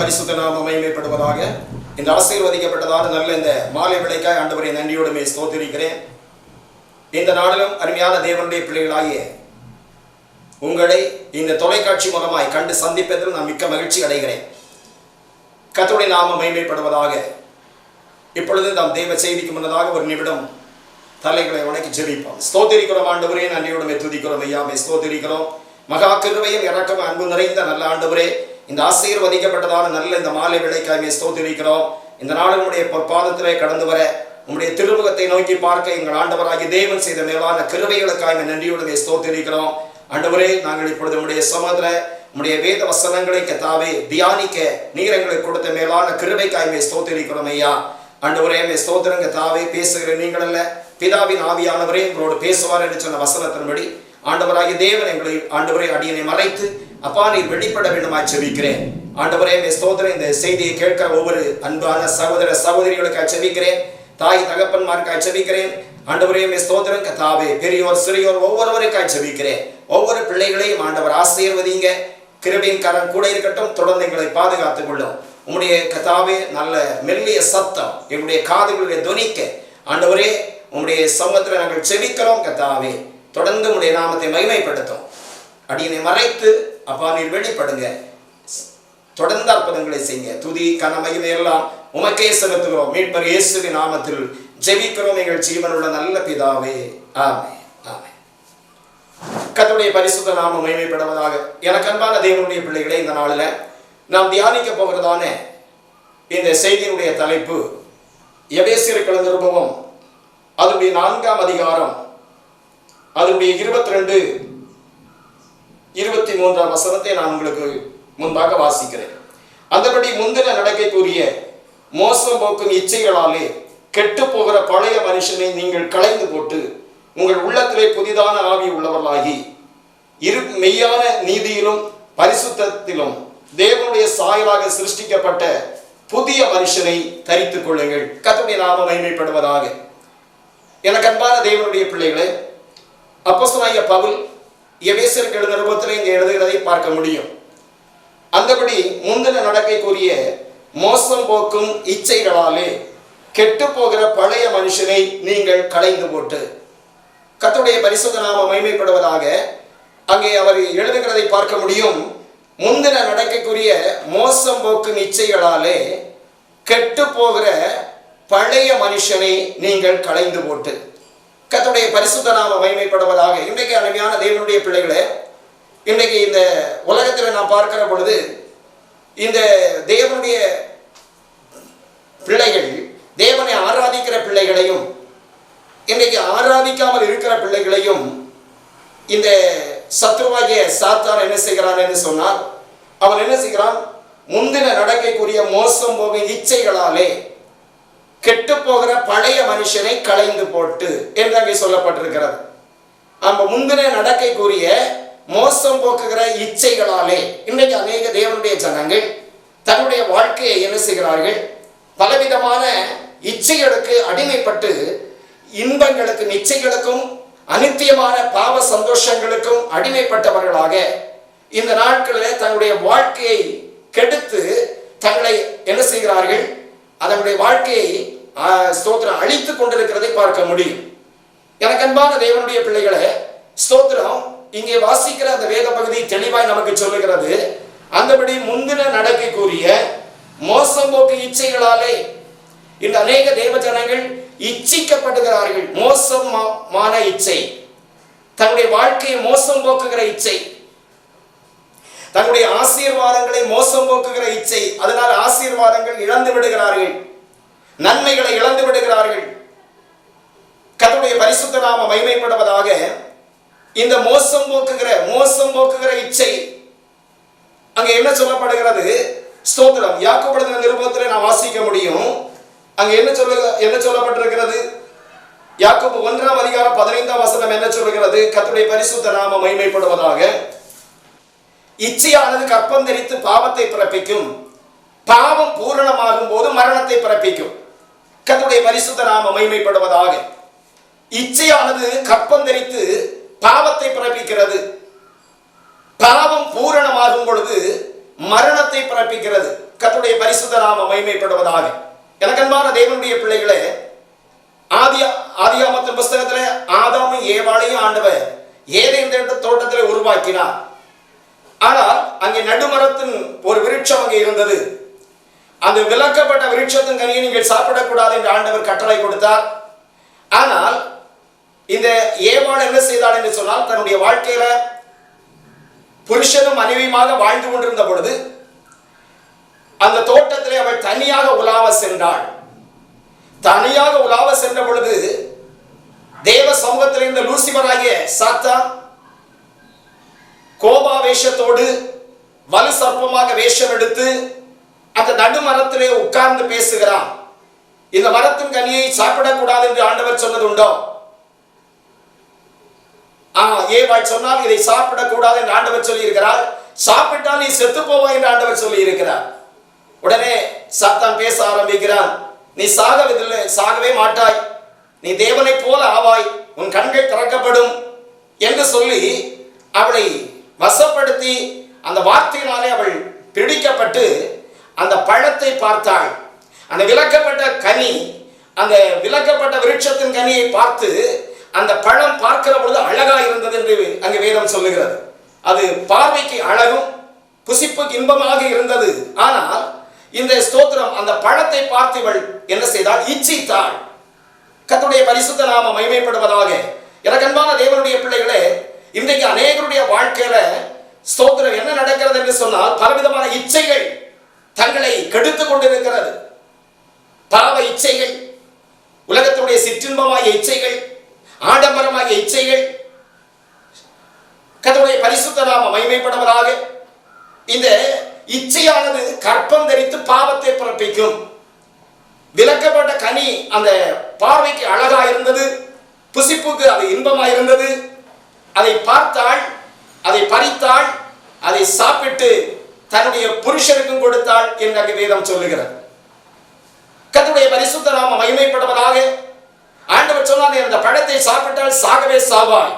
பரிசுத்த நாமம் மகிமைப்படுவதாக. இந்த ஆசீர்வதிக்கப்பட்டதான நல்ல இந்த மாலை விளைக்காய் ஆண்டவரை நன்றியோடுமே ஸ்தோத்திரிக்கிறேன். இந்த நாளிலும் அருமையான தேவனுடைய பிள்ளைகளாகிய உங்களை இந்த தொலைக்காட்சி மூலமாய் கண்டு சந்திப்பதில் நான் மிக்க மகிழ்ச்சி அடைகிறேன். கர்த்தருடைய நாமம் மகிமைப்படுவதாக. இப்பொழுது நாம் தேவ செய்திக்கு முன்னதாக ஒரு நிமிடம் தலைகளை வணக்கி ஜெபிப்போம். ஸ்தோத்திரிக்கிறோம் ஆண்டவரே, நன்றியோடுமே துதிக்கிறோம் ஐயாமே ஸ்தோத்திரிக்கிறோம். மகா கிருபையும் இரக்கம் அன்பு நிறைந்த நல்ல ஆண்டவரே, இந்த ஆசீர்வதிக்கப்பட்டதான நல்ல இந்த மாலை விளைக்காய்மை ஸ்தோத்திரிக்கிறோம். இந்த நாளில் உடைய பாதத்திலே கடந்து வர உம்முடைய திருமுகத்தை நோக்கி பார்க்க எங்கள் ஆண்டவராகி தேவன் செய்த மேலான கிருபைகளுக்காய்மை நன்றியோடுமே ஸ்தோத்திரிக்கிறோம். ஆண்டவரே, நாங்கள் இப்பொழுது உடைய சமூகத்துல உடைய வேத வசனங்களை கத்தாவே தியானிக்க நீர் எங்களுக்கு கொடுத்த மேலான கிருபைக்காய்மை ஸ்தோத்திரிக்கிறோம் ஐயா. ஆண்டவரே, ஸ்தோத்திரங்க தாவே பேசுகிற நீங்கள் அல்ல, பிதாவின் ஆவியானவரே எங்களோடு பேசுவார் என்று சொன்ன வசனத்தின்படி ஆண்டவராகிய தேவன் எங்களை ஆண்டவரே அடியனை மறைத்து அப்பா நீர் வெளிப்பட வேண்டுமாய் ஜெபிக்கிறேன். ஆண்டவரே ஸ்தோத்திரம், இந்த செய்தியை கேட்கிற ஒவ்வொரு அன்பான சகோதர சகோதரிகளுக்காக ஜெபிக்கிறேன். தாய் தகப்பன்மாருக்காக ஜெபிக்கிறேன். ஆண்டவரே ஸ்தோத்திரம் கத்தாவே பெரியோர் சிறியோர் ஒவ்வொருவருக்காக ஜெபிக்கிறேன். ஒவ்வொரு பிள்ளைகளையும் ஆண்டவர் ஆசீர்வதிங்க. கிருபையின் கரம் கூட இருக்கட்டும். தொடர்ந்து எங்களை பாதுகாத்துக் கொள்ளும். உம்முடைய கத்தாவே நல்ல மெல்லிய சத்தம் எங்களுடைய காதுகளுடைய துணிக்க ஆண்டவரே உம்முடைய சமூகத்தில் நாங்கள் ஜெபிக்கிறோம். கத்தாவே தொடர்ந்து உம்முடைய நாமத்தை மகிமைப்படுத்தும். அடியனை மறைத்து அப்பா நீர் வெளிப்படுங்க. தொடர்ந்து அற்புதங்களை செய்யுங்க. துதி கன மகிமை எல்லாம் உமக்கே செலுத்துகிறோம். மீட்பர் இயேசுவின் நாமத்தில் ஜெபிக்கிறோம் எங்கள் ஜீவனுள்ள நல்ல பிதாவே, ஆமென், ஆமென். கர்த்தருடைய பரிசுத்த நாமம் மகிமைப்படுவதாக. எனக்கு அன்பான தேவனுடைய பிள்ளைகளே, இந்த நாளில் நாம் தியானிக்க போகிறதான இந்த செய்தியினுடைய தலைப்பு எபேசியர் நிருபம் அதனுடைய 4ஆம் அதிகாரம் அதனுடைய 22-23 வசனத்தை நான் உங்களுக்கு முன்பாக வாசிக்கிறேன். அந்தபடி முந்தின நடக்கைக்குரிய மோசம் போக்கும் இச்சைகளாலே கெட்டு போகிற பழைய மனுஷனை நீங்கள் களைந்து போட்டு உங்கள் உள்ளத்திலே புதிதான ஆவி உள்ளவர்களாகி மெய்யான நீதியிலும் பரிசுத்தத்திலும் தேவனுடைய சாயலாக சிருஷ்டிக்கப்பட்ட புதிய மனுஷனை தரித்துக் கொள்ளுங்கள். கர்த்தருடைய நாமம் மகிமைப்படுவதாக. எனக்கு அன்பான தேவனுடைய பிள்ளைகளே, அப்போஸ்தலனாகிய பவுல் எபேசியர் நிருபத்தில் இங்கே எழுதுகிறதை பார்க்க முடியும். அந்தபடி முந்தின நடக்கைக்குரிய மோசம் போக்கும் இச்சைகளாலே கெட்டு போகிற பழைய மனுஷனை நீங்கள் களைந்து போட்டு. கர்த்தருடைய பரிசுத்த நாமம் மகிமைப்படுவதாக. அங்கே அவர் எழுதுகிறதை பார்க்க முடியும். முந்தின நடக்கைக்குரிய மோசம் போக்கும் இச்சைகளாலே கெட்டு போகிற பழைய மனுஷனை நீங்கள் களைந்து போட்டு. கர்த்தருடைய பரிசுத்த நாமம் மகிமைப்படுவதாக. இன்றைக்கு அருமையான தேவனுடைய பிள்ளைகளே, இன்றைக்கு இந்த உலகத்தில் நாம் பார்க்கிற பொழுது இந்த தேவனுடைய பிள்ளைகள், தேவனை ஆராதிக்கிற பிள்ளைகளையும் இன்றைக்கு ஆராதிக்காமல் இருக்கிற பிள்ளைகளையும் இந்த சத்ருவாகிய சாத்தான் என்ன செய்கிறான் என்று சொன்னால், அவன் என்ன செய்கிறான், முந்தின நடக்கைக்குரிய மோசம் போகும் இச்சைகளாலே கெட்டு போகிற பழைய மனுஷனை களைந்து போட்டு என்று அங்கே சொல்லப்பட்டிருக்கிறது. அந்த முந்தின நடக்கைக்குரிய மோசம் போக்குகிற இச்சைகளாலே இன்றைக்கு அநேக தேவனுடைய ஜனங்கள் தன்னுடைய வாழ்க்கையை என்ன செய்கிறார்கள், பலவிதமான இச்சைகளுக்கு அடிமைப்பட்டு இன்பங்களுக்கு நிச்சயங்களுக்கும் அனித்தியமான பாவ சந்தோஷங்களுக்கும் அடிமைப்பட்டவர்களாக இந்த நாட்களில் தங்களுடைய வாழ்க்கையை கெடுத்து தங்களை என்ன செய்கிறார்கள், அதனுடைய வாழ்க்கையை ஸ்தோத்திரம் அழித்துக் கொண்டிருக்கிறதை பார்க்க முடியும். எனக்கு அன்பான தேவனுடைய பிள்ளைகளை, ஸ்தோத்திரம் இங்கே வாசிக்கிற அந்த வேத பகுதி தெளிவாய் நமக்கு சொல்லுகிறது. அந்தபடி முந்தின நடக்கைக்குரிய மோசம் போக்கு இச்சைகளாலே இந்த அநேக தேவ ஜனங்கள் இச்சிக்கப்படுகிறார்கள். மோசமான இச்சை, தன்னுடைய வாழ்க்கையை மோசம் போக்குகிற இச்சை, தன்னுடைய ஆசீர்வாதங்களை மோசம் போக்குகிற இச்சை. அதனால் ஆசீர்வாதங்கள் இழந்து விடுகிறார்கள், நன்மைகளை இழந்து விடுகிறார்கள். கர்த்தருடைய பரிசுத்த நாமம் மகிமைப்படுவதாக. இந்த மோசம் போக்குகிற இச்சை அங்கே என்ன சொல்லப்படுகிறது, ஸ்தோத்திரம் யாக்கோபு நிருபத்தில் நான் வாசிக்க முடியும். அங்கே என்ன சொல்லப்பட்டிருக்கிறது, யாக்கோபு 1ஆம் அதிகாரம் 15ஆம் வசனம் என்ன சொல்லுகிறது, கர்த்தருடைய பரிசுத்த நாமம் மகிமைப்படுவதாக. இச்சையானது கற்பம் தரித்து பாவத்தை பிறப்பிக்கும், பாவம் பூரணமாகும் போது மரணத்தை பிறப்பிக்கும். கர்த்தருடைய பரிசுத்த நாமம் மகிமைப்படுவதாக. இச்சையானது கற்பம் தரித்து பாவத்தை பிறப்பிக்கிறது. பாவம் பூரணமாகும் பொழுது மரணத்தை பிறப்பிக்கிறது. கர்த்தருடைய பரிசுத்த நாமம் மகிமைப்படுவதாக. எனக்கு அன்பான தேவனுடைய பிள்ளைகளே, ஆதியாகமத்தின் புஸ்தகத்திலே ஆதாமும் ஏவாளையும் ஆண்டவர் ஏதேன் தோட்டத்திலே உருவாக்கினார். ஆனால் அங்கே நடுமரத்தின் ஒரு விருட்சம் அங்கே இருந்தது. அந்த விலக்கப்பட்ட விருட்சத்தின் கனியை நீங்கள் சாப்பிடக்கூடாது என்று ஆண்டவர் கட்டளை கொடுத்தார். ஆனால் இந்த ஏவாள் என்ன செய்தாள் என்று சொன்னால், தன்னுடைய வாழ்க்கையில புருஷனும் மனைவியுமாக வாழ்ந்து கொண்டிருந்த பொழுது அந்த தோட்டத்திலே அவள் தனியாக உலாவ சென்றாள். தனியாக உலாவ சென்ற பொழுது தேவ சமூகத்தில் இருந்த லூசிபராகிய சாத்தான் கோபாவேஷத்தோடு வலு சர்ப்பமாக வேஷம் எடுத்து அந்த நடுமரத்திலே உட்கார்ந்து பேசுகிறான். இந்த மரத்தின் கனியை சாப்பிடக்கூடாது என்று ஆண்டவர் சொன்னது உண்டோ? ஏவாள் சொன்னால் இதை சாப்பிடக்கூடாது என்று ஆண்டவர் சொல்லி இருக்கிறார். சாப்பிட்டால் நீ செத்து போவாய் என்று ஆண்டவர் சொல்லி இருக்கிறார். உடனே சாத்தான் பேச ஆரம்பிக்கிறான். நீ சாகவே மாட்டாய், நீ தேவனை போல ஆவாய், உன் கண்கள் திறக்கப்படும் என்று சொல்லி அவளை வசப்படுத்தி அந்த வார்த்தையினாலே அவள் பிடிக்கப்பட்டு அந்த பழத்தை பார்த்தாள். அந்த விலக்கப்பட்ட கனி, அந்த விலக்கப்பட்ட விருட்சத்தின் கனியை பார்த்து அந்த பழம் பார்க்கிற பொழுது அழகாக இருந்தது என்று அங்கே வேதம் சொல்லுகிறது. அது பார்வைக்கு அழகும் புசிப்புக்கு இன்பமாக இருந்தது. ஆனால் இந்த ஸ்தோத்திரம் அந்த பழத்தை பார்த்து இவள் என்ன செய்தாள்? இச்சித்தாள். கர்த்தருடைய பரிசுத்த நாமம் மகிமைப்படுவதாக. எனக்கு அன்பான தேவனுடைய பிள்ளைகளே, இன்றைக்கு அநேகருடைய வாழ்க்கையில ஸ்தோத்திரம் என்ன நடக்கிறது என்று சொன்னால், பலவிதமான இச்சைகள் தங்களை கெடுத்துக் கொண்டிருக்கிறது. பாவ இச்சைகள், உலகத்தினுடைய சிற்றின்பமாகிய இச்சைகள், ஆடம்பரமாகிய இச்சைகள். கர்த்தருடைய பரிசுத்த நாமம் மகிமைப்படுவதாக. இந்த இச்சையானது கற்பம் தரித்து பாவத்தை பிறப்பிக்கும். விலக்கப்பட்ட கனி அந்த பார்வைக்கு அழகா இருந்தது, புசிப்புக்கு அது இன்பமாக இருந்தது. அதை பார்த்தாள், அதை பறித்தாள், அதை சாப்பிட்டு தன்னுடைய புருஷனுக்கும் கொடுத்தாள் என்று அங்கு வேதம் சொல்லுகிறது. கர்த்தருடைய பரிசுத்த நாமம் மகிமைப்படுவதாக. ஆண்டவர் சொன்னார், அந்த பழத்தை சாப்பிட்டால் சாகவே சாவாய்.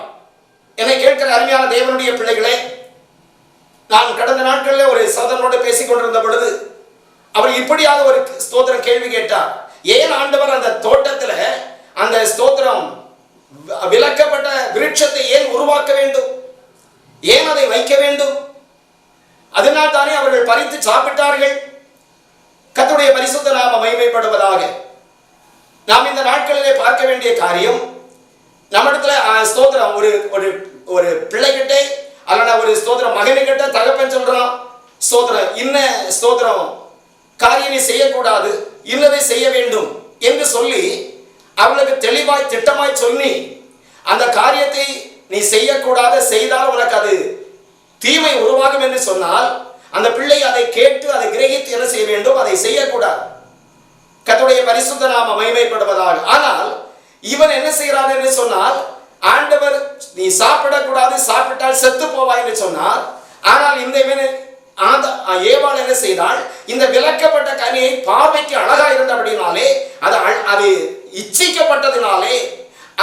என்னை கேட்கிற அருமையான தேவனுடைய பிள்ளைகளே, நான் கடந்த நாட்களில் ஒரு சகோதரனோடு பேசிக் கொண்டிருந்த பொழுது அவர் இப்படியாக ஒரு ஸ்தோத்திரம் கேள்வி கேட்டார். ஏன் ஆண்டவர் அந்த தோட்டத்தில் அந்த ஸ்தோத்திரம் விலக்கப்பட்ட விருட்சத்தை ஏன் உருவாக்க வேண்டும், ஏன் அதை வைக்க வேண்டும்? அதனால் தானே அவர்கள் பறித்து சாப்பிட்டார்கள். கர்த்தருடைய பரிசுத்த நாமம் மகிமைப்படுவதாக. நாம் இந்த நாட்களிலே பார்க்க வேண்டிய காரியம், நம்மிடத்துல ஸ்தோத்திரம் ஒரு பிள்ளைகிட்ட அல்லனா ஒரு ஸ்தோத்திரம் மகனுக்கிட்ட தகப்பன் சொல்றான், ஸ்தோத்திரம் இன்ன ஸ்தோத்திரம் காரியம் நீ செய்யக்கூடாது, இன்னதை செய்ய வேண்டும் என்று சொல்லி அவளுக்கு தெளிவாய் திட்டமாய் சொல்லி அந்த காரியத்தை நீ செய்யக்கூடாது, செய்தால் உனக்கு அது தீமை உருவாகும் என்று சொன்னால் அந்த பிள்ளை அதை கேட்டு அதை கிரகித்து என்ன செய்ய வேண்டும்? அதை செய்யக்கூடாது. கர்த்தருடைய பரிசுத்த நாமம் மகிமைப்படுவதாக. ஆனால் இவன் என்ன செய்கிறான் என்று சொன்னால், ஆண்டவர் நீ சாப்பிடக்கூடாது, சாப்பிட்டால் செத்து போவாய் என்று சொன்னார். ஆனால் இந்த ஏவாள் என்ன செய்தால், இந்த விலக்கப்பட்ட கனியை பார்வைக்கு அழகா இருந்தபடினாலே அது இச்சிக்கப்பட்டதினாலே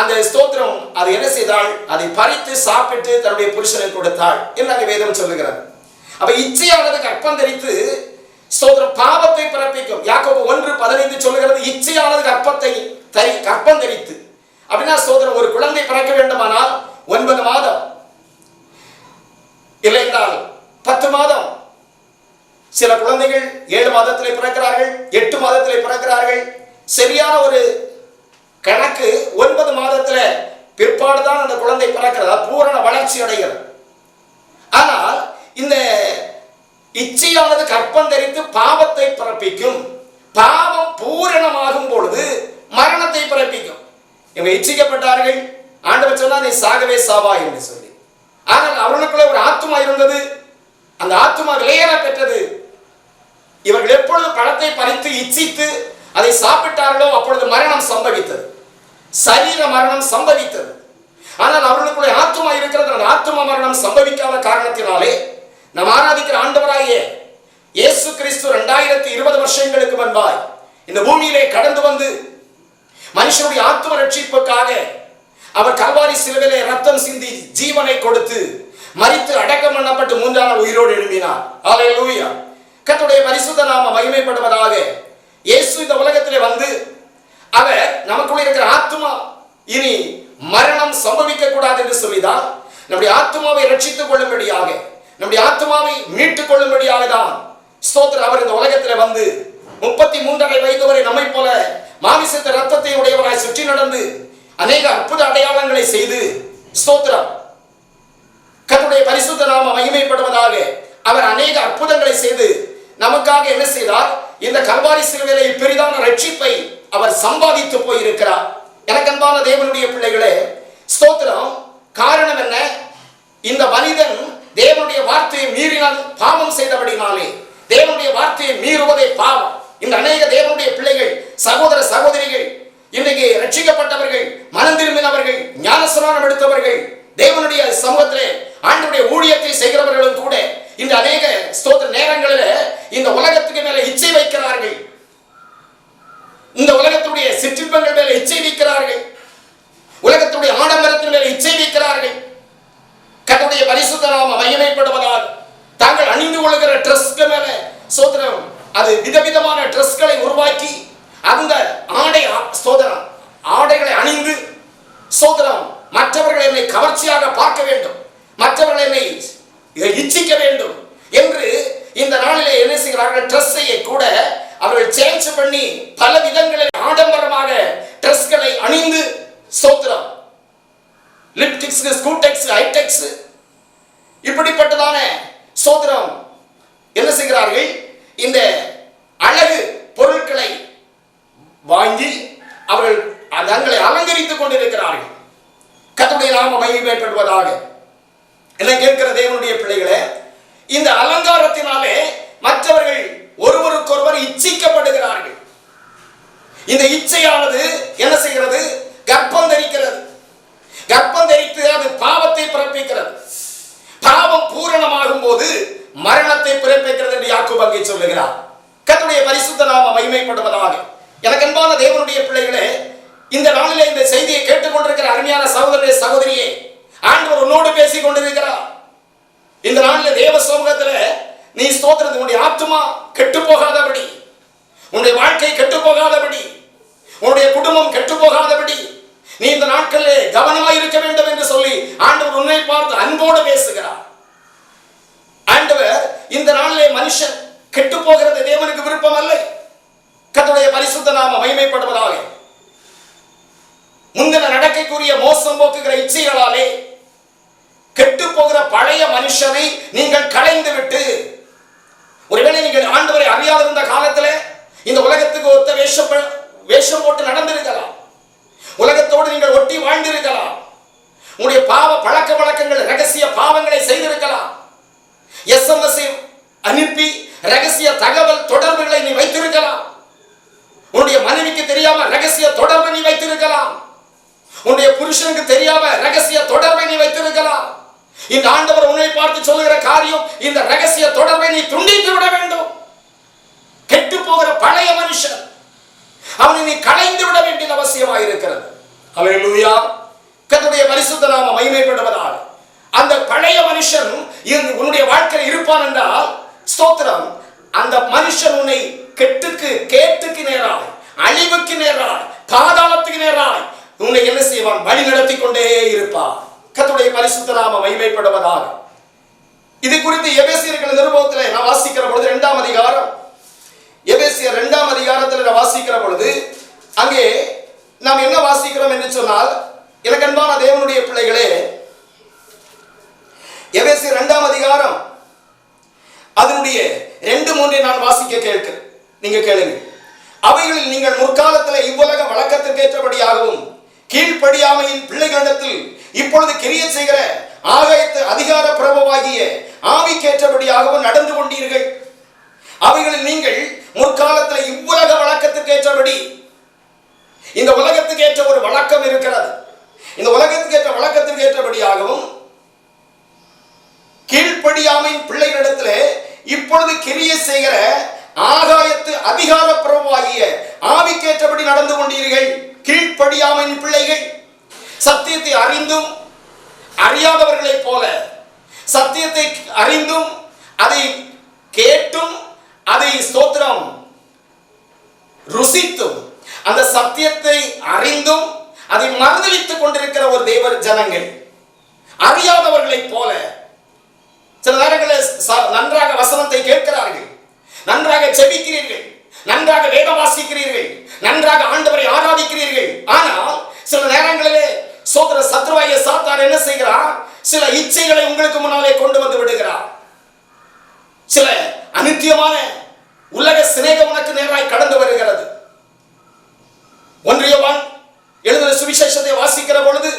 அந்த ஸ்தோத்திரம் அது என்ன செய்தால், அதை பறித்து சாப்பிட்டு தன்னுடைய புருஷனுக்கு கொடுத்தாள் என்று வேதம் சொல்லுகிறது. அப்ப இச்சையானது கற்பம் தரித்து ஸ்தோத்திரம் பாவத்தை பிறப்பிக்கும். யாக்கோபு 1:15 சொல்லுகிறது, இச்சையானது கற்பம் தரித்து. அப்படின்னா ஸ்தோத்திரம் ஒரு குழந்தை பிறக்க வேண்டுமானால் 9 மாதம் இல்லை என்றால் 10 மாதம். சில குழந்தைகள் 7 மாதத்திலே பிறக்கிறார்கள், 8 மாதத்திலே பிறக்கிறார்கள். சரியான ஒரு கணக்கு 9 மாதத்துல பிற்பாடுதான் அந்த குழந்தை பிறக்கிறது, பூரண வளர்ச்சி அடைகிறது. ஆனால் இந்த இச்சையானது கற்பம் தரித்து பாவத்தை பிறப்பிக்கும். பாவம் பூரணமாகும் பொழுது மரணத்தை பிறப்பிக்கும். இவங்க இச்சிக்கப்பட்டார்கள். ஆண்டவர் சொன்னா நீ சாகவே சாவாய் என்று சொல்லி. ஆனால் அவர்களுக்குள்ள ஒரு ஆத்துமா இருந்தது. அந்த ஆத்துமா விலையேற பெற்றது. இவர்கள் எப்பொழுது பழத்தை பறித்து இச்சித்து அதை சாப்பிட்டார்களோ அப்பொழுது மரணம் சம்பவித்தது, சரீர மரணம் சம்பவித்தது. ஆனால் அவர்களுக்குள்ள ஆத்துமா இருக்கிறது. அந்த ஆத்துமா மரணம் சம்பவிக்காத காரணத்தினாலே நாம் ஆராதிக்கிற ஆண்டவராகிய இயேசு கிறிஸ்து 2020 வருஷங்களுக்கு முன்பாய் இந்த பூமியிலே கடந்து வந்து மனுஷனுடைய ஆத்தும ரட்சிப்புக்காக அவர் கல்வாரி சிலுவையிலே ரத்தம் சிந்தி ஜீவனை கொடுத்து மரித்து அடக்கம் பண்ணப்பட்டு 3ஆம் நாள் உயிரோடு எழும்பினார். ஹல்லேலூயா. கர்த்தருடைய பரிசுத்த நாமம் மகிமைப்படுவதாக. இயேசு இந்த உலகத்திலே வந்து அவர் நமக்குள்ள இருக்கிற ஆத்துமா இனி மரணம் சம்பவிக்க கூடாது என்று சொல்லிதான் நம்முடைய ஆத்துமாவை ரட்சித்துக் கொள்ளும்படியாக, நம்முடைய ஆத்துமாவை மீட்டுக் கொள்ளும்படியாக தான் ஸ்தோத்திரம் அவர் இந்த உலகத்தில் வந்து 33 வயது வரை நம்மை போல மாமிசத்தை ரத்தத்தை உடையவராய் சுற்றி நடந்து அநேக அற்புத அடையாளங்களை செய்து ஸ்தோத்திரம் கர்த்தருடைய பரிசுத்த நாமம் மகிமைப்படுவதாக. அவர் அநேக அற்புதங்களை செய்து நமக்காக என்ன செய்தார்? இந்த கல்வாரி சிலுவையிலே பெரிதான ரட்சிப்பை அவர் சம்பாதித்து போயிருக்கிறார். எனக்கு அன்பான தேவனுடைய பிள்ளைகளே, ஸ்தோத்திரம். காரணம் என்ன? இந்த மனிதன் தேவனுடைய வார்த்தையை மீறினால் பாவம் செய்தபடினாலே, தேவனுடைய வார்த்தையை மீறுவதே பாவம். இந்த அநேக தேவனுடைய பிள்ளைகள், சகோதர சகோதரிகள், இன்றைக்கு ரட்சிக்கப்பட்டவர்கள், மனம் திரும்பினவர்கள், ஞானஸ்நானம் எடுத்தவர்கள், தேவனுடைய சமூகத்திலே ஆண்டவருடைய ஊழியத்தை செய்கிறவர்களும் கூட இந்த அநேக ஸ்தோத்திர நேரங்களில் இந்த உலகத்துக்கு மேல இச்சை வைக்கிறார்கள். இந்த உலகத்துடைய சிற்றின்பங்கள் மேல இச்சை வைக்கிறார்கள். உலகத்துடைய ஆடம்பரத்தின் மேல இச்சை வைக்கிறார்கள். கர்த்தருடைய பரிசுத்த நாமம் மகிமைப்படுவதால் தாங்கள் அணிந்து கொள்கிற ட்ரெஸ்கள் மேல ஸ்தோத்திரம் அது விதவிதமான ட்ரெஸ்களை உருவாக்கி அந்த ஆடைகளை அணிந்து ஸ்தோத்திரம் மற்றவர்கள் என்னை கவர்ச்சியாக பார்க்க வேண்டும், மற்றவர்கள் என்னை இச்சிக்க வேண்டும் என்று இந்த நாளிலே என்ன செய்கிறார்கள்? ட்ரெஸ்ஸையே கூட அவர்கள் சேஞ்ச் பண்ணி பல விதங்களில் ஆடம்பரமாக ட்ரெஸ்களை அணிந்து ஸ்தோத்திரம் லிப்டிக்ஸ், ஸ்கூடெக்ஸ், ஹைடெக்ஸ் இப்படிப்பட்டதான ஸ்தோத்திரம் என்ன செய்கிறார்கள்? இந்த அழகு பொருட்களை வாங்கி அவர்கள் தங்களை அலங்கரித்துக் கொண்டிருக்கிறார்கள். கர்த்தருடைய நாமம் மகிமைப்படுவதாக. என்ன கேட்கிற தேவனுடைய பிள்ளைகளே, இந்த அலங்காரத்தினாலே மற்றவர்கள் ஒருவருக்கொருவர் இச்சிக்கப்படுகிறார்கள். இந்த இச்சையானது என்ன செய்கிறது? கர்ப்பம் தரிக்கிறது. கர்ப்பம் தரித்து அது பாவத்தை பிறப்பிக்கிறது. பாவம் பூரணமாகும் போது மரணத்தை பிறப்பிக்கிறது என்று யாக்கோபு அங்கே சொல்லுகிறார். கர்த்தருடைய பரிசுத்த நாமம் மகிமைப்படுவதாக. எனக்கு அன்பான தேவனுடைய பிள்ளைகளே, இந்த நாளிலே இந்த செய்தியை கேட்டுக்கொண்டிருக்கிற அருமையான சகோதரனே சகோதரியே, ஆண்டவர் உன்னோடு பேசிக் கொண்டிருக்கிறார். இந்த நாளில் தேவ சமூகத்தில் நீ ஸ்தோத்திரம் உன்னுடைய ஆத்துமா கெட்டு போகாதபடி, உன்னுடைய வாழ்க்கை கெட்டு போகாதபடி, உன்னுடைய குடும்பம் கெட்டு போகாதபடி நீ இந்த நாட்களிலே கவனமாய் இருக்க வேண்டும் என்று சொல்லி ஆண்டவர் உன்னை பார்த்து அன்போடு பேசுகிறார். ஆண்டவர் இந்த நாளிலே மனுஷன் கெட்டு போகிறது தேவனுக்கு விருப்பம் அல்ல. கர்த்தருடைய பரிசுத்த நாமம் மகிமைப்படுவதாக. முந்தின நடக்கைக்குரிய மோசம் போக்குகிற இச்சைகளாலே கெட்டு போகிற பழைய மனுஷனை நீங்கள் களைந்து விட்டு, ஒருவேளை நீங்கள் ஆண்டவரை அறியாதிருந்த காலத்தில் இந்த உலகத்துக்கு ஒத்த வேஷம் போட்டு நடந்திருக்கலாம். உலகத்தோடு நீங்கள் ஒட்டி வாழ்ந்திருக்கலாம். உங்களுடைய பாவ பழக்க வழக்கங்கள், ரகசிய பாவங்களை செய்திருக்கலாம். SMS அனுப்பி ரகசிய தகவல் தொடர்புகளை நீ வைத்திருக்கலாம். உன்னுடைய மனைவிக்கு தெரியாம ரகசிய தொடர்பை நீ வைத்திருக்கலாம். உன்னுடைய புருஷனுக்கு தெரியாம ரகசிய தொடர்பை நீ வைத்திருக்கலாம். இந்த ஆண்டவர் உன்னை பார்த்து சொல்லுகிற காரியம், இந்த ரகசிய தொடர்பை நீ துண்டித்து விட வேண்டும். கெட்டு போகிற பழைய மனுஷன் அவனை நீ களைந்து விட வேண்டியது அவசியமாக இருக்கிறது. ஹல்லேலூயா. கர்த்தருடைய பரிசுத்த நாமம் மகிமைப்படுவதாக. அந்த பழைய மனுஷன் உன்னுடைய வாழ்க்கையில் இருப்பான் என்றால் ஸ்தோத்திரம், அந்த மனுஷன் உன்னை கேட்டுக்கு நேராய், அழிவுக்கு நேராய், பாதாளத்துக்கு நேராய் உன்னை என்ன செய்வான்? வழி நடத்தி கொண்டே இருப்பான். கர்த்தருடைய பரிசுத்த நாமம் மகிமைப்படுவதாக. இது குறித்து எபேசியர்கள் நிருபத்தில் நான் வாசிக்கிற பொழுது 2ஆம் அதிகாரம், எபேசியர் 2ஆம் அதிகாரத்தில் நான் வாசிக்கிற பொழுது அங்கே நாம் என்ன வாசிக்கிறோம் என்று சொன்னால், எனக்கு அன்பான தேவனுடைய பிள்ளைகளே, எபேசியர் 2ஆம் அதிகாரம் அதனுடைய 2-3 நான் வாசிக்க கேட்கிறேன். நீங்க கேளுங்க. அவைகளில் நீங்கள் முற்காலத்தில் இவ்வுலக வழக்கத்திற்கு ஏற்றபடியாகவும் கீழ்ப்படியாமையின் பிள்ளைகளிடத்தில் இப்பொழுது கிரியை செய்கிற ஆகாயத்து அதிகார பிரபுவாகிய ஆவிக்கேற்றபடியாகவும் நடந்து கொண்டீர்கள். அவைகளில் நீங்கள் முற்காலத்தில் இவ்வுலக வழக்கத்திற்கு ஏற்றபடி, இந்த உலகத்துக்கு ஏற்ற ஒரு வழக்கம் இருக்கிறது. இந்த உலகத்துக்கு ஏற்ற வழக்கத்திற்கு ஏற்றபடியாகவும் கீழ்ப்படியாமையின் பிள்ளைகளிடத்தில் இப்பொழுது கிரியை செய்கிற ஆகாயத்து அதிகார பிரபுவாகிய ஆவிக்கேற்றபடி நடந்து கொண்டீர்கள். கீழ்ப்படியாமையின் பிள்ளைகள், சத்தியத்தை அறிந்தும் அறியாதவர்களைப் போல, சத்தியத்தை அறிந்தும் அதை கேட்டும் அதை ஸ்தோத்திரம் ருசித்தும் அந்த சத்தியத்தை அறிந்தும் அதை மறுதலித்துக் கொண்டிருக்கிற ஒரு தேவ ஜனங்கள், அறியாதவர்களைப் போல சில நேரங்களில் நன்றாக வசனத்தை கேட்கிறார்கள், நன்றாக ஜெபிக்கிறீர்கள், நன்றாக வேதம் வாசிக்கிறீர்கள், நன்றாக ஆண்டவரை ஆராதிக்கிறீர்கள். ஆனால் சில நேரங்களிலே சோதர சத்ருவாகிய சாத்தான் என்ன செய்கிறார்? சில இச்சைகளை உங்களுக்கு முன்னாலே கொண்டு வந்து விடுகிறார். சில அநித்தியமான உலக சிநேகம் உனக்கு நேராய் கடந்து வருகிறது. 1 யோவான் எழுதின சுவிசேஷத்தை வாசிக்கிற பொழுது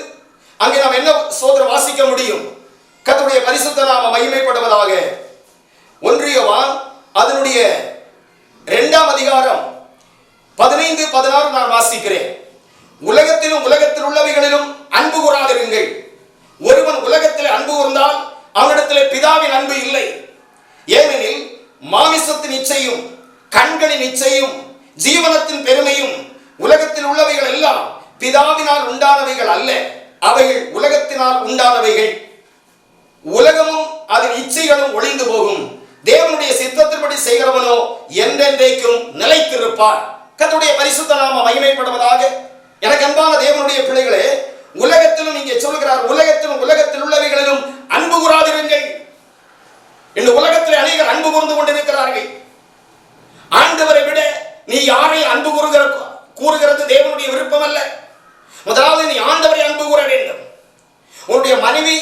அங்கே நாம் என்ன சோதர வாசிக்க முடியும்? கர்த்தருடைய பரிசுத்த நாமம் மகிமைப்படுவதாக. 1 யோவான் அதனுடைய 2ஆம் அதிகாரம் 15, 16 நான் வாசிக்கிறேன். உலகத்திலும் உலகத்தில் உள்ளவைகளிலும் அன்பு கூறாதிருங்கள். ஒருவன் உலகத்தில் அன்பு கூர்ந்தால் அவனிடத்திலே பிதாவின் அன்பு இல்லை. ஏனெனில் மாமிசத்தின் இச்சையும் கண்களின் இச்சையும் ஜீவனத்தின் பெருமையும் உலகத்தில் உள்ளவைகள் எல்லாம் பிதாவினால் உண்டானவைகள் அல்ல, அவைகள் உலகத்தினால் உண்டானவைகள். உலகமும் அதன் இச்சைகளும் ஒளிந்து போகும், தேவனுடைய சித்தத்தின்படி செய்கிறவனோ என்றென்றைக்கும் நிலைத்திருப்பார். கர்த்தருடைய பரிசுத்த நாமம் மகிமைப்படுவதாக. எனக்கு அன்பான தேவனுடைய பிள்ளைகளே, உலகத்திலும் இங்கே சொல்கிறார், உலகத்திலும் உலகத்தில் உள்ளவைகளிலும் அன்பு கூறாதிருங்கள். இந்த உலகத்தில் அநேகர் அன்பு கூர்ந்து கொண்டிருக்கிறார்கள். ஆண்டவரை விட நீ யாரை அன்பு கூறுகிறது தேவனுடைய விருப்பம் அல்ல. முதலாவது நீ ஆண்டவரை அன்பு கூற வேண்டும். உன்னுடைய மனைவி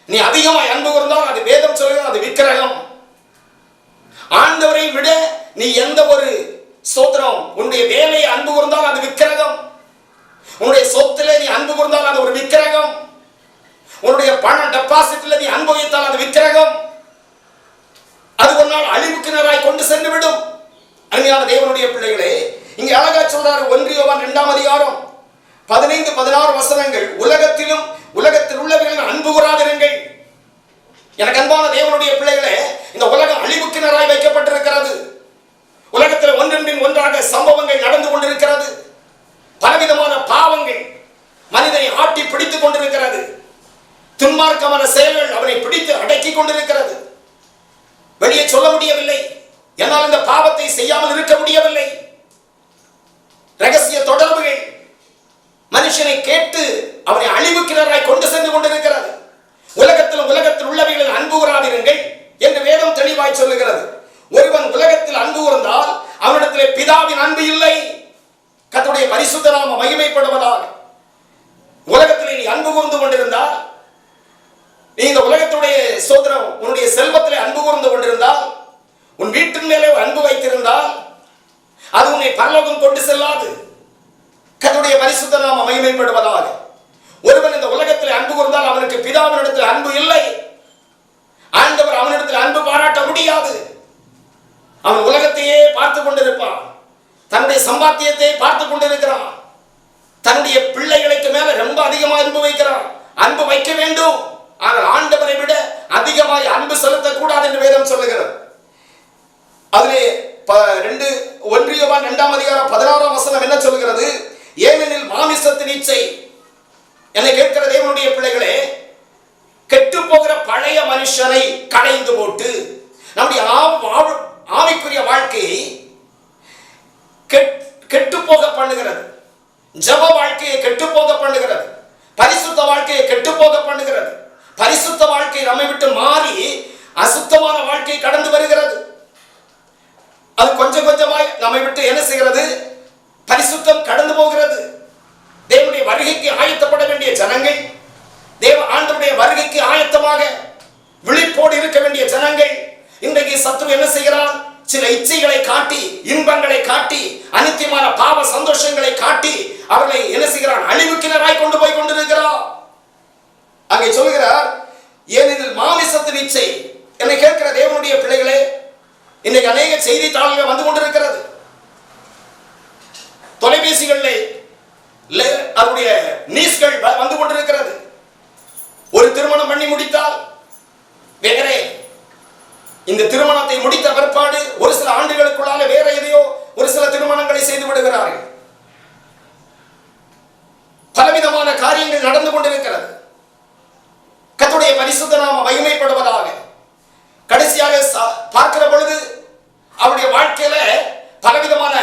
நீ அதிகமாய் அன்பு கூர்ந்தால் அது வேதம் சொல்கிறது, அது விக்கிரகம். ஆண்டவரை விட நீ எந்த ஒரு சோத்திரம் உன்னுடைய வேலையை அன்பு கூர்ந்தால் அது விக்கிரகம். உன்னுடைய சொத்துல நீ அன்பு கூர்ந்தால் அது ஒரு விக்கிரகம். உன்னுடைய பண டெபாசிட்ல நீ அன்பு வைத்தால் அது விக்கிரகம். அது ஒரு நாள் அழிவுக்கு நேராய் கொண்டு சென்று விடும். அருமையான தேவனுடைய பிள்ளைகளே, இங்கே அழகா சொல்றாரு 1 யோவான் 2ஆம் அதிகாரம் 15, 16 வசனங்கள். உலகத்திலும் உலகத்தில் உள்ளவர்கள் அன்பு கூறாதிருங்கள். எனக்கு அன்பான தேவனுடைய பிள்ளைகளே, இந்த உலகம் அழிவுக்கு நேராய் வைக்கப்பட்டிருக்கிறது. உலகத்தில் ஒன்றன் பின் ஒன்றாக சம்பவங்கள் நடந்து கொண்டிருக்கிறது. பலவிதமான பாவங்கள் மனிதனை ஆட்டி பிடித்துக் கொண்டிருக்கிறது. துன்மார்க்கமான செயல்கள் அவனை பிடித்து அடக்கி கொண்டிருக்கிறது. வெளியே சொல்ல முடியவில்லை, என்னால் இந்த பாவத்தை செய்யாமல் இருக்க முடியவில்லை. ரகசிய தொடர்புகள் மனுஷனை கேட்டு அவனை அழிவுக்கிணராய் கொண்டு சென்று கொண்டிருக்கிறது. உலகத்தில் உள்ளவைகளில் அன்பு கூறாதிருங்கள் என்று வேதம் தெளிவாய் சொல்லுகிறது. ஒருவன் உலகத்தில் அன்பு கூர்ந்தால் அவனிடத்தில் பிதாவின் அன்பு இல்லை. கர்த்தருடைய பரிசுத்த நாமம் மகிமைப்படுவதாக. உலகத்தில் நீ அன்பு கூர்ந்து கொண்டிருந்தால், நீ இந்த உலகத்துடைய சோதரம் உன்னுடைய செல்வத்திலே அன்பு கூர்ந்து கொண்டிருந்தால், உன் வீட்டின் மேலே அன்பு வைத்திருந்தால் அது உன்னை பரலோகம் கொண்டு செல்லாது. கர்த்தருடைய பரிசுத்த நாமம் மகிமைப்படுவதாக. ஒருவன் இந்த உலகத்தில் அன்பு கூர்ந்தால் அவனுக்கு பிதாவினிடத்தில் அன்பு இல்லை. ஆண்டவர் அவனிடத்தில் அன்பு பாராட்ட முடியாது. அவன் உலகத்தையே பார்த்து கொண்டிருப்பான், தன்னுடைய சம்பாத்தியத்தை பார்த்து கொண்டிருக்கிறான், தன்னுடைய பிள்ளைகளுக்கு மேல ரொம்ப அதிகமாக அன்பு வைக்கிறான். அன்பு வைக்க வேண்டும், ஆனால் ஆண்டவரை விட அதிகமாக அன்பு செலுத்தக்கூடாது என்று வேதம் சொல்லுகிறது. அதிலே 1 யோவான் 2ஆம் அதிகாரம் 16ஆம் வசனம் என்ன சொல்கிறது? ஏனெனில் மாமிசத்தின் இச்சை, என்னை கேட்கிற தேவனுடைய பிள்ளைகளே, கெட்டு போகிற பழைய மனுஷனை களைந்து போட்டு நம்முடைய ஆவிக்குரிய வாழ்க்கையை கெட்டு போக பண்ணுகிறது. ஜப வாழ்க்கையை கெட்டு போக பண்ணுகிறது. பரிசுத்த வாழ்க்கையை கெட்டு போக பண்ணுகிறது. பரிசுத்த வாழ்க்கை நம்மை விட்டு மாறி அசுத்தமான வாழ்க்கை கடந்து வருகிறது. அது கொஞ்சம் கொஞ்சமாய் நம்மை விட்டு என்ன செய்கிறது? பரிசுத்தம் கடந்து போகிறது. தேவனுடைய வருகைக்கு ஆயத்தப்பட வேண்டிய ஜனங்கள், தேவ ஆண்டவருடைய வருகைக்கு ஆயத்தமாக விழிப்போடு இருக்க வேண்டிய ஜனங்கள், இன்றைக்கு சத்துரு என்ன செய்கிறான்? சில இச்சைகளை காட்டி, இன்பங்களை காட்டி, அனித்தியமான பாவ சந்தோஷங்களை காட்டி அவர்களை என்ன செய்கிறான்? அழிவுக்கிணராய் கொண்டு போய் கொண்டிருக்கிறார். அங்கே சொல்கிறார், ஏனெனில் மாமிசத்தின் இச்சை. என்னை கேட்கிற தேவனுடைய பிள்ளைகளே, இன்னைக்கு அநேக செய்தித்தாள்கள் வந்து கொண்டிருக்கிறது. தொலைபேசிகளில் அவருடைய நியூஸ்கள் வந்து கொண்டிருக்கிறது. ஒரு திருமணம் பண்ணி முடித்தால் வேறே, இந்த திருமணத்தை முடித்த பிற்பாடு ஒரு சில ஆண்டுகளுக்குள்ளால வேற எதையோ ஒரு சில திருமணங்களை செய்து விடுகிறார்கள். பலவிதமான காரியங்கள் நடந்து கொண்டிருக்கிறது. கர்த்தருடைய பரிசுத்த நாமம் மகிமைப்படுவதாக. கடைசியாக பார்க்கிற பொழுது அவருடைய வாழ்க்கையில பலவிதமான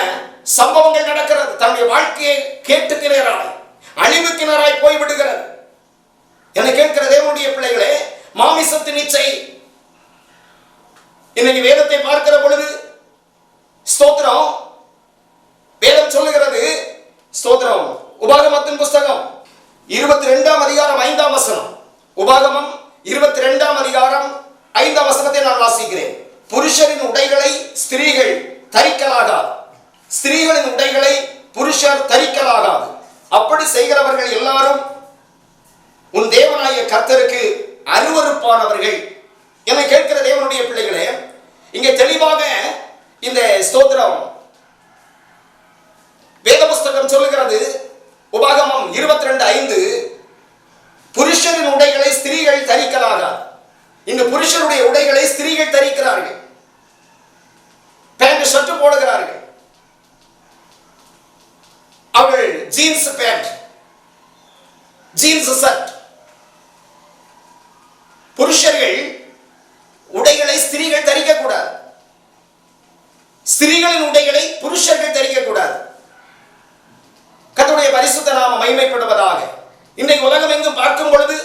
சம்பவங்கள் நடக்கிறது. தன்னுடைய வாழ்க்கையை கேட்டுக்கிறாராய் அழிவுக்கினராய் போய்விடுகிறது. என கேட்கிற தேவனுடைய பிள்ளைகளே, மாமிசத்தின் இச்சை. இன்னைக்கு வேதத்தை பார்க்கிற பொழுது ஸ்தோத்திரம், வேதம் சொல்லுகிறது ஸ்தோத்திரம், உபாகமத்தின் புஸ்தகம் 22ஆம் அதிகாரம் 5ஆம் வசனம். உபாகமம் 22ஆம் அதிகாரம் 5ஆம் வசனத்தை நான் வாசிக்கிறேன். புருஷரின் உடைகளை ஸ்திரீகள் தரிக்கலாகாது, ஸ்திரீகளின் உடைகளை புருஷர் தரிக்கலாகாது. அப்படி செய்கிறவர்கள் எல்லாரும் உன் தேவனாய கர்த்தருக்கு அருவருப்பானவர்கள். என கேட்கிற தேவனுடைய பிள்ளைகளே, இங்கே தெளிவாக இந்த ஸ்தோத்திரம் வேத புஸ்தகம் சொல்லுகிறது. உபாகமம் 22:5, புருஷரின் உடைகளை ஸ்திரீகள் தரிக்கலாகாது. இந்த புருஷனுடைய உடைகளை ஸ்திரீகள் தரிக்கிறார்கள். பேண்ட் ஷர்ட் போடுகிறார்கள். அவர்கள் ஜீன்ஸ் பேண்ட், ஜீன்ஸ் ஷர்ட். புருஷர்கள் உடைகளை ஸ்திரீகள் தரிக்க கூடாது. ஸ்திரீகளின் உடைகளை புருஷர்கள் தரிக்க கூடாது. கர்த்தருடைய பரிசுத்த நாமம் மகிமைப்படுவதாக. இன்றைக்கு உலகம் எங்கும் பார்க்கும் பொழுது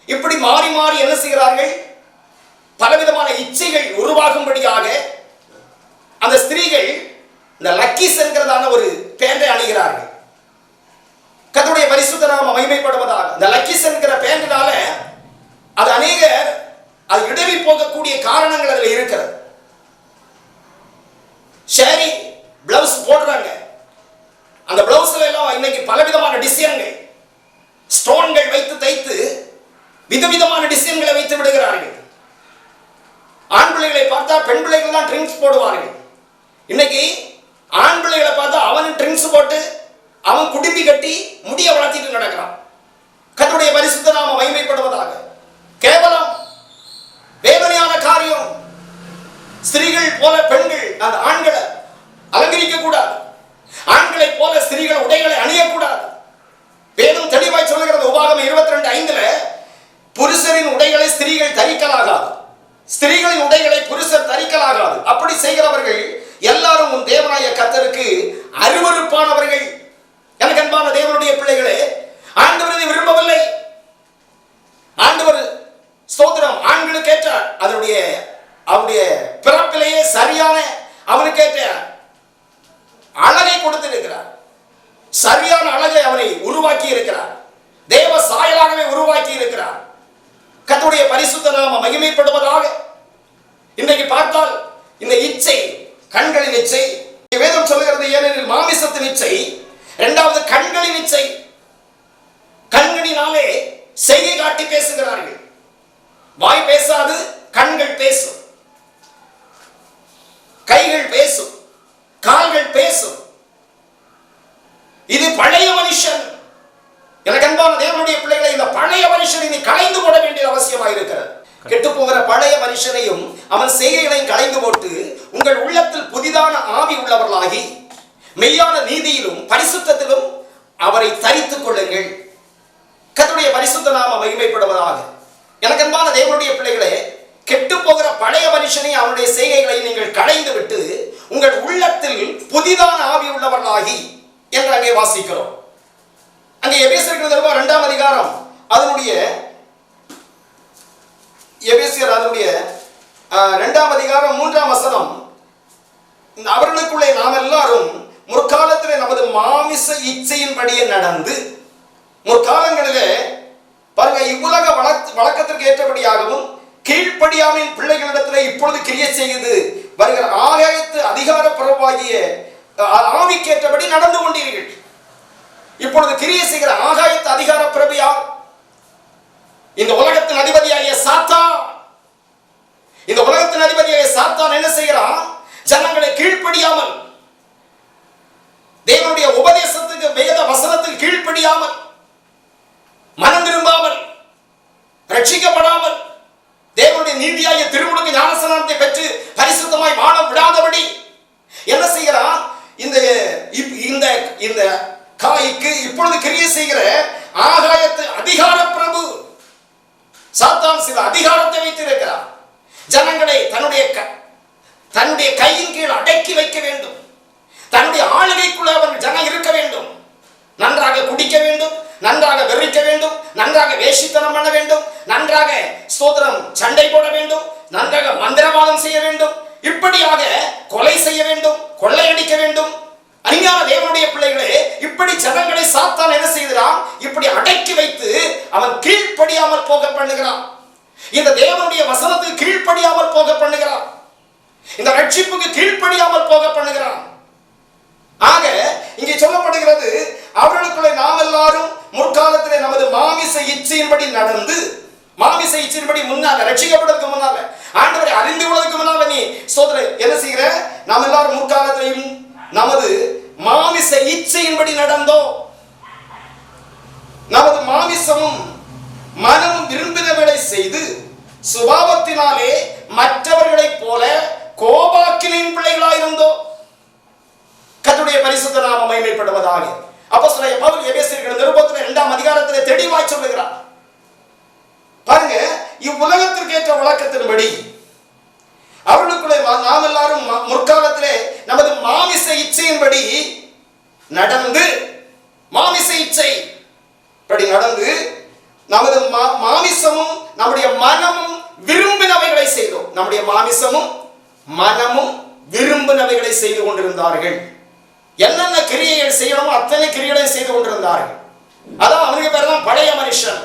இப்படி மாறி மாறி என்ன செய்கிறார்கள்? பலவிதமான இச்சைகள் உருவாகும்படியாக அந்த ஸ்திரீகள் இந்த லக்கீஸ் என்கிறதான ஒரு பேண்டை அணிகிறார்கள். கர்த்தருடைய பரிசுத்த நாமம் மகிமைப்படுவதாக. இந்த லக்கீஸ் என்கிற பேண்டினால அது அநேக அது இடறி போகக்கூடிய காரணங்கள் அதில் இருக்கிறது. ஷேரி பிளவுஸ் போடுறாங்க. அந்த பிளவுஸ்ல எல்லாம் இன்னைக்கு பலவிதமான டிசைன்கள், ஸ்டோன்கள் வைத்து தைத்து விதவிதமான டிசைன்களை வைத்து விடுகிறார்கள். ஆண் பிள்ளைகளை பார்த்தா பெண் பிள்ளைகள் தான் ட்ரிங்க்ஸ் போடுவார்கள். இன்னைக்கு ஆண் பிள்ளைகளை பார்த்தா அவன் ட்ரிங்க்ஸ் போட்டு அவன் குடும்பி கட்டி முடிய வளர்த்திட்டு நடக்கிறான். கர்த்தருடைய பரிசுத்த நாமம் மகிமைப்படுவதாக. கேவலம், வேதனையான காரியம். ஸ்திரீகள் போல பெண்கள் அந்த ஆண்களை அலங்கரிக்க கூடாது. ஆண்களை போல ஸ்திரீகள் உடைகளை அணியக்கூடாது. வேதம் தெளிவாய் சொல்லுகிறது. உபாகமம் 22:5, புருஷரின் உடைகளை ஸ்திரீகள் தரிக்கலாகாது, ஸ்திரீகளின் உடைகளை புருஷர் தரிக்கலாகாது. அப்படி செய்கிறவர்கள் எல்லாரும் உன் தேவனாய கர்த்தருக்கு அருவருப்பானவர்கள். எனக்கு அன்பான தேவனுடைய பிள்ளைகளே, ஆண்டவர் இதை விரும்பவில்லை. ஆண்டவர் ஸ்தோத்திரம் ஆண்களுக்கு ஏற்றார். அவருடைய பிறப்பிலேயே சரியான அவனுக்கேற்ற அழகை கொடுத்திருக்கிறார். சரியான அழகை அவனை உருவாக்கி இருக்கிறார். தேவ சாயலாகவே உருவாக்கி இருக்கிறார். கர்த்தருடைய பரிசுத்த நாமம் மகிமைப்படுவதாக. இன்றைக்கு பார்த்தால் இந்த இச்சை, கண்களின் இச்சை, வேதம் சொல்லுகிறது. ஏனெனில் மாமிசத்தின் இச்சை, இரண்டாவது கண்களின் இச்சை. கண்களினாலே செய்கை காட்டி பேசுகிறார்கள். வாய் பேசாது, கண்கள் பேசும், கைகள் பேசும், கால்கள் பேசும். இது பழைய மனுஷன். எனக்கு அன்பான தேவனுடைய பிள்ளைகளை, இந்த பழைய மனுஷனை நீ களைந்து போட வேண்டிய அவசியமாக இருக்கிறது. கெட்டு போகிற பழைய மனுஷனையும் அவன் செய்கைகளையும் களைந்து போட்டு உங்கள் உள்ளத்தில் புதிதான ஆவி உள்ளவர்களாகி மெய்யான நீதியிலும் பரிசுத்தத்திலும் அவரை தரித்துக் கொள்ளுங்கள். கர்த்தருடைய பரிசுத்த நாமம் மகிமைப்படுவதாக. எனக்கு அன்பான தேவனுடைய பிள்ளைகளே, கெட்டு போகிற பழைய மனுஷனை அவனுடைய செய்கைகளை நீங்கள் களைந்து விட்டு உங்கள் உள்ளத்தில் புதிதான ஆவி உள்ளவர்களாகி என்று அங்கே வாசிக்கிறோம். அங்கே எபேசியர் 2ஆம் அதிகாரம் அதனுடைய 2ஆம் அதிகாரம் 3ஆம் வசனம், அவர்களுக்குள்ளே நாம் எல்லாரும் முற்காலத்திலே நமது மாமிச இச்சையின்படியே நடந்து, முற்காலங்களிலே பாருங்க, இவ்வுலக வழக்கத்திற்கு ஏற்றபடியாகவும் கீழ்ப்படியாமையின் பிள்ளைகளிடத்தில் இப்பொழுது கிரியை செய்து வருகிற ஆகாயத்து அதிகார பிரபுவாகிய ஆவிக்கேற்றபடி நடந்து கொண்டீர்கள். இப்பொழுது கிரியை செய்கிற ஆகாயத்து அதிகார பிரபு யார்? இந்த உலகத்தின் அதிபதியாகிய சாத்தான். இந்த உலகத்தின் அதிபதியாகிய சாத்தான் என்ன செய்கிறான்? ஜனங்களை கீழ்ப்படியாமல், தேவனுடைய உபதேசத்துக்கு, வேத வசனத்துக்கு கீழ்ப்படியாமல், மனம் திரும்பாமல், ரட்சிக்கப்படாமல், தேவனுடைய நீதியாகிய திருமுழுக்கு ஞானஸ்நானத்தை பெற்று பரிசுத்தமாய் வாழ விடாதபடி என்ன செய்கிறான்? இந்த காய்க்கு இப்பொழுது கிரியை செய்கிற ஆகாயத்து அதிகார பிரபு சாத்தான் சில அதிகாரத்தை வைத்திருக்கிறார். ஜனங்களை தன்னுடைய கையின் கீழ் அடக்கி வைக்க வேண்டும். தன்னுடைய ஆளுகைக்குள்ள அவர்கள் ஜனம் இருக்க வேண்டும். நன்றாக குடிக்க வேண்டும், நன்றாக வெறிக்க வேண்டும், நன்றாக வேஷித்தனம் பண்ண வேண்டும், நன்றாக ஸ்தோத்திரம் சண்டை போட வேண்டும், நன்றாக மந்திரவாதம் செய்ய வேண்டும், இப்படியாக கொலை செய்ய வேண்டும், கொள்ளையடிக்க வேண்டும். அருமையான தேவனுடைய பிள்ளைகளே, இப்படி ஜனங்களை சாத்தான் என்ன செய்கிறான்? இப்படி அடக்கி வைத்து அவன் கீழ்ப்படியாமல் போக பண்ணுகிறான். இந்த தேவனுடைய வசனத்துக்கு கீழ்ப்படியாமல் போக பண்ணுகிறான். இந்த ரட்சிப்புக்கு கீழ்ப்படியாமல் போக பண்ணுகிறான். ஆக இங்கே சொல்லப்படுகிறது, அவர்களுக்குள்ளே நாம் எல்லாரும் முற்காலத்திலே நமது மாமிச இச்சையின்படி நடந்து, மாமிச இச்சையின்படி முன்னால ரட்சிக்கப்படுறதுக்கு முன்னால, ஆண்டவரை அறிந்து கொள்வதற்கு முன்னால நீ சோதனை என்ன செய்கிற? நாம் எல்லாரும் முற்காலத்திலையும் நமது மாமிச இச்சையின்படி நடந்தோம். நமது மாமிசமும் மனமும் விரும்பினவர்களை செய்து சுபாவத்தினாலே மற்றவர்களைப் போல கோபாக்கினின் பிள்ளைகளாயிருந்தோம். கர்த்தருடைய பரிசுத்த நாமம் மகிமைப்படுவதாக. அப்போஸ்தலனாகிய பவுல் எபேசியர் நிருபத்தின் 2ஆம் அதிகாரத்திலே தெளிவாய் சொல்லுகிறார். பாருங்க, இவ்வுலகத்திற்கு ஏற்ற வழக்கத்தின்படி அவர்களுக்குள்ளே நாம் எல்லாரும் முற்காலத்திலே நமது மாமிச இச்சையின்படி நடந்து, மாமிச இச்சை படி நடந்து நமது மாமிசமும் நம்முடைய மனமும் விரும்பினவைகளை செய்தோம். நம்முடைய மாமிசமும் மனமும் விரும்பினவைகளை செய்து கொண்டிருந்தார்கள். என்னென்ன கிரியைகள் செய்யணுமோ அத்தனை கிரியைகளை செய்து கொண்டிருந்தார்கள். அதான் அவனுக்கு பேர் தான் பழைய மனுஷன்.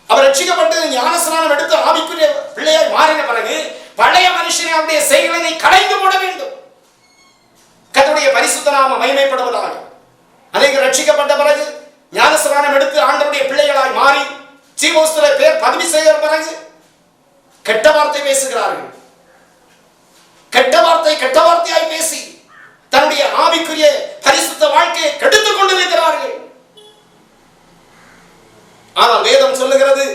அவர் ரட்சிக்கப்பட்டு ஞானஸ்நானம் எடுத்து ஆவிக்குரிய பிள்ளையாய் மாறின பிறகு பழைய மனுஷனை அவருடைய செய்களை களைந்து போட வேண்டும். கர்த்தருடைய பரிசுத்த நாமம் மகிமைப்படுவதாக. அநேகர் ரட்சிக்கப்பட்ட பிறகு ஞானஸ்நானம் எடுத்து ஆண்டவருடைய பிள்ளைகளாய் மாறி சீமோஸ்தல பேர் பதவி செய்த பிறகு கெட்ட வார்த்தை பேசுகிறார்கள். கெட்ட வார்த்தையாய் பேசி தன்னுடைய ஆவிக்குரிய பரிசுத்த வாழ்க்கையை கெடுத்துக் கொண்டிருக்கிறார்கள். ஆனால் வேதம் சொல்லுகிறது,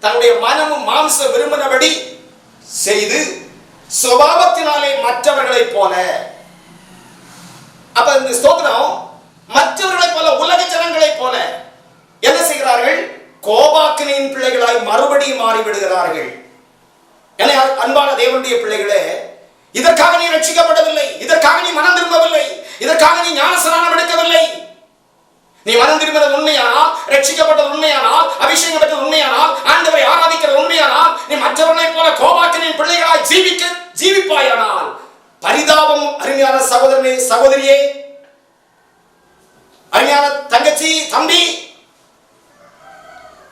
தன்னுடைய மனமும் மாம்ச விரும்பினபடி செய்து சுபாவத்தினாலே மற்றவர்களை போல. அப்ப இந்த ஸ்தோத்திரம் மற்றவர்களை போல, உலக ஜனங்களை போல என்ன செய்கிறார்கள்? கோபாக்கினின் பிள்ளைகளாய் மறுபடியும் மாறிவிடுகிறார்கள். என அன்பான தேவனுடைய பிள்ளைகளே, இதற்காக நீ ரட்சிக்கப்படவில்லை, இதற்காக நீ மனம் திரும்பவில்லை, இதற்காக நீ ஞானஸ்நானம் எடுக்கவில்லை. நீ மனம் திரும்பினது உண்மையானால், ரட்சிக்கப்பட்டது உண்மையானால், அபிஷேகம் பெற்றது உண்மையானால், ஆண்டவரை ஆராதிக்கிறது உண்மையானால், நீ மற்றவர்களை போல கோபாக்கினின் பிள்ளைகளாய் ஜீவிப்பாயானால், பரிதாபம் அருமையான சகோதரனே, சகோதரியே, அருமையான தங்கச்சி, தம்பி,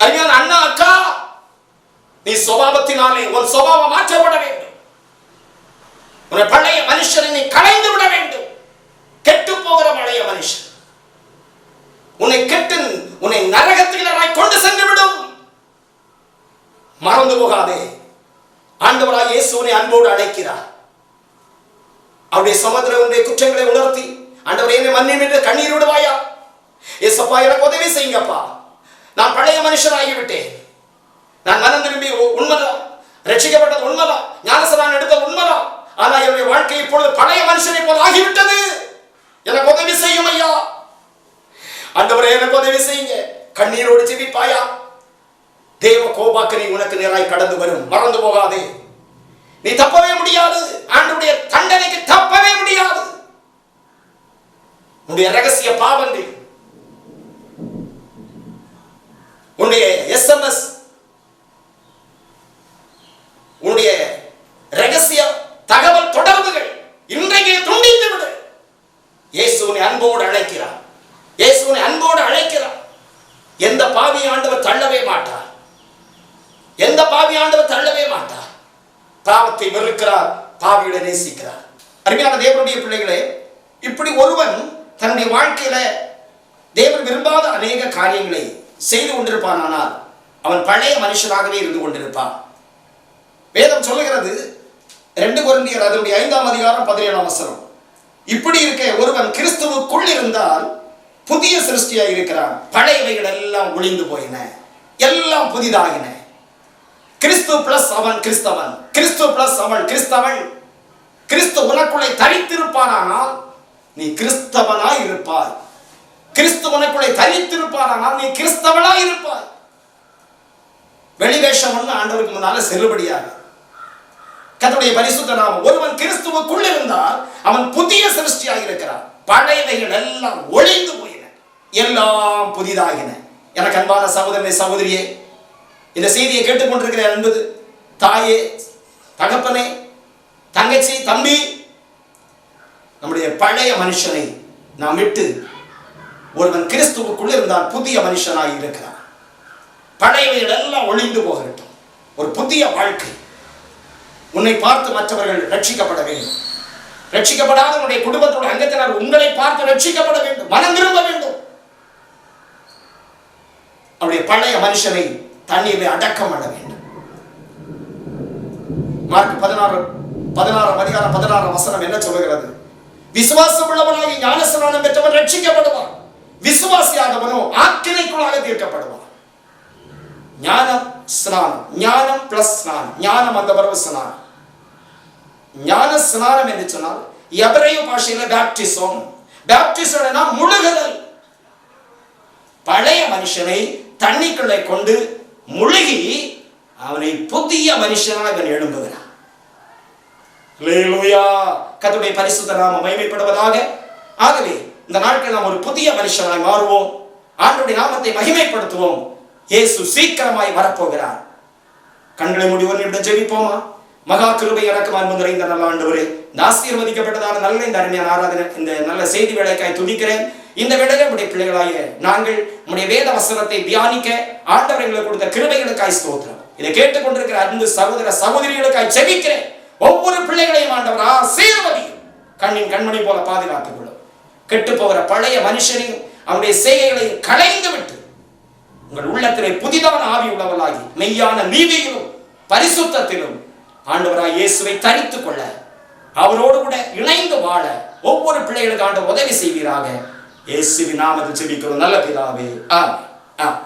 அருமையான அண்ணா, அக்கா, நீ சுபாவத்தினாலே உன் சுபாவம் மாற்றப்பட வேண்டும். உன் பழைய மனுஷனை நீ களைந்து விட வேண்டும். கெட்டு போகிற பழைய மனுஷன் உன்னை நரகத்தினராய் கொண்டு சென்று விடும். மறந்து போகாதே. ஆண்டவராய் இயேசு உன்னை அன்போடு அழைக்கிறார். அவருடைய சமூகத்தில் உன்னுடைய குற்றங்களை உணர்த்தி, ஆண்டவரே என்னை மன்னியும் என்று கண்ணீர் விடுவாயா? ஏசப்பா எனக்கு உதவி செய்யுங்கப்பா, நான் பழைய மனுஷனாகிவிட்டேன், நான் மனம் திரும்பி உண்மைதான், ரட்சிக்கப்பட்டது உண்மைதான், ஞானஸ்நானம் எடுத்தது உண்மைதான், ஆனால் என்னுடைய வாழ்க்கை இப்பொழுது பழைய மனுஷனை போல ஆகிவிட்டது, எனக்கு உதவி செய்யும் ஐயா, ஆண்டவரே எனக்கு உதவி செய்யுங்க. கண்ணீரோடு ஜெபிப்பாயா? தேவ கோபாக்கினி உனக்கு நேராய் கடந்து வரும். மறந்து போகாதே. நீ தப்பவே முடியாது. ஆண்டவருடைய தண்டனைக்கு தப்பவே முடியாது. உன்னுடைய ரகசிய பாவங்கள், உன்னுடைய SMS, உன்னுடைய ரகசிய தகவல் தொடர்புகள் இன்றைக்கே துண்டித்து விடு. இயேசுவை அன்போடு அழைக்கிறார். இயேசுவை அன்போடு அழைக்கிறார். எந்த பாவி ஆண்டவர் தள்ளவே மாட்டார். எந்த பாவி ஆண்டவர் தள்ளவே மாட்டார். பாவத்தை வெறுக்கிறார், பாவியை நேசிக்கிறார். அருமையான தேவனுடைய பிள்ளைகளே, இப்படி ஒருவன் தன்னுடைய வாழ்க்கையில தேவன் விரும்பாத அநேக காரியங்களை செய்து கொண்டிருப்பானால் அவன் பழைய மனுஷனாகவே இருந்து கொண்டிருப்பான். வேதம் சொல்லுகிறது 2 கொரிந்தியர் அதனுடைய 5ஆம் அதிகாரம் 17ஆம் வசனம், இப்படி இருக்க ஒருவன் கிறிஸ்துவுக்குள் இருந்தால் புதிய சிருஷ்டியாக இருக்கிறான், பழையவைகள் எல்லாம் ஒளிந்து போயின, எல்லாம் புதிதாகின. கிறிஸ்து பிளஸ் அவன் கிறிஸ்தவன், கிறிஸ்து பிளஸ் அவன் கிறிஸ்தவன். கிறிஸ்து உனக்குள்ளே தரித்திருப்பானால் நீ கிறிஸ்தவனாய் இருப்பாய். கிறிஸ்து உனக்குள்ளே தரித்திருப்பானால் நீ கிறிஸ்தவனாய் இருப்பாய். வெளிவேஷம் ஒண்ணு ஆண்டவருக்கு முன்னால செல்லுபடியாக. கர்த்தருடைய பரிசுத்த நாமம். ஒருவன் கிறிஸ்துவுக்குள் இருந்தால் அவன் புதிய சிருஷ்டியாக இருக்கிறான். பழையவைகள் எல்லாம் ஒழிந்து போயின, எல்லாம் புதிதாகின. எனக்கு அன்பான சகோதரனே, சகோதரியே, இந்த செய்தியை கேட்டுக்கொண்டிருக்கிற என்பது தாயே, தகப்பனே, தங்கச்சி, தம்பி, நம்முடைய பழைய மனுஷனை நாம் விட்டு ஒருவன் கிறிஸ்துவுக்குள் இருந்தால் புதிய மனுஷனாய் இருக்கிறான். பழையவைகள் எல்லாம் ஒழிந்து போகட்டும். ஒரு புதிய வாழ்க்கை. உன்னை பார்த்து மற்றவர்கள் ரட்சிக்கப்பட வேண்டும். ரட்சிக்கப்படாத உன்னுடைய குடும்பத்தோட அங்கத்தினர் உங்களை பார்த்து ரட்சிக்கப்பட வேண்டும், மனம் திரும்ப வேண்டும். அவருடைய பழைய மனுஷனை தண்ணீரை அடக்கம் பண்ண வேண்டும். மார்க் 16 என்ன சொல்லுகிறது? விசுவாசம் உள்ளவனாகி ஞானஸ்நானம் பெற்றவன் ரட்சிக்கப்படுவான், விசுவாசியாதவனோ ஆக்கினைக்குள்ளாக தீர்க்கப்படுவான். ஞானம் ஸ்நானம், ஞானம் பிளஸ் ஸ்நானம், ஞானம் அந்த வரவு ஸ்நானம். ஞான ஸ்நானம் என்று சொன்னால் எபிரேய பாஷையில பேப்டிசம். பேப்டிசம் முழுகுதல். பழைய மனுஷனை தண்ணிக்குள்ளே கொண்டு முழுகி அவனை புதிய மனுஷனாக இவன் எழும்புகிறான். அல்லேலூயா. கர்த்தருடைய பரிசுத்த நாமம் மகிமைப்படுவதாக. ஆகவே இந்த நாட்கள் நாம் ஒரு புதிய மனுஷனாய் மாறுவோம். ஆண்டவருடைய நாமத்தை மகிமைப்படுத்துவோம். இயேசு சீக்கிரமாய் வரப்போகிறார். கண்களை மூடி ஒரு நிமிடம் ஜெபிப்போமா? மகா கிருபை இரக்கம் அன்பு நிறைந்த நல்ல ஆண்டவரே, ஆசீர்வதிக்கப்பட்டதான நல்ல இந்த அருமையான ஆராதனை, இந்த நல்ல செய்தி வேளைக்காய் துதிக்கிறேன். இந்த வேளையிலே உடைய பிள்ளைகளாய நாங்கள் உடைய வேத வசனத்தை தியானிக்க ஆண்டவர் எங்களுக்கு கொடுத்த கிருபைகளுக்காய் ஸ்தோத்திரம். இதை கேட்டுக்கொண்டிருக்கிற அன்பு சகோதர சகோதரிகளுக்காய் ஜெபிக்கிறேன். ஒவ்வொரு பிள்ளைகளையும் ஆண்டவர் ஆசீர்வதியும், கண்ணின் கண்மணி போல பாதுகாத்துக் கொள்ளும். கெட்டு போகிற பழைய மனுஷனையும் அவனுடைய செய்கைகளையும் களைந்து விட்டு உங்கள் உள்ளத்திலே புதிதான ஆவி உள்ளவர்களாகி மெய்யான நீதியிலும் பரிசுத்தத்திலும் ஆண்டவராய் இயேசுவை தரித்துக் கொள்ள, அவரோடு கூட இணைந்து வாழ ஒவ்வொரு பிள்ளைகளுக்கு ஆண்டவர் உதவி செய்வீராக. இயேசுவின் நாமத்தில் ஜெபிக்கிறோம் நல்ல பிதாவே. ஆமென்.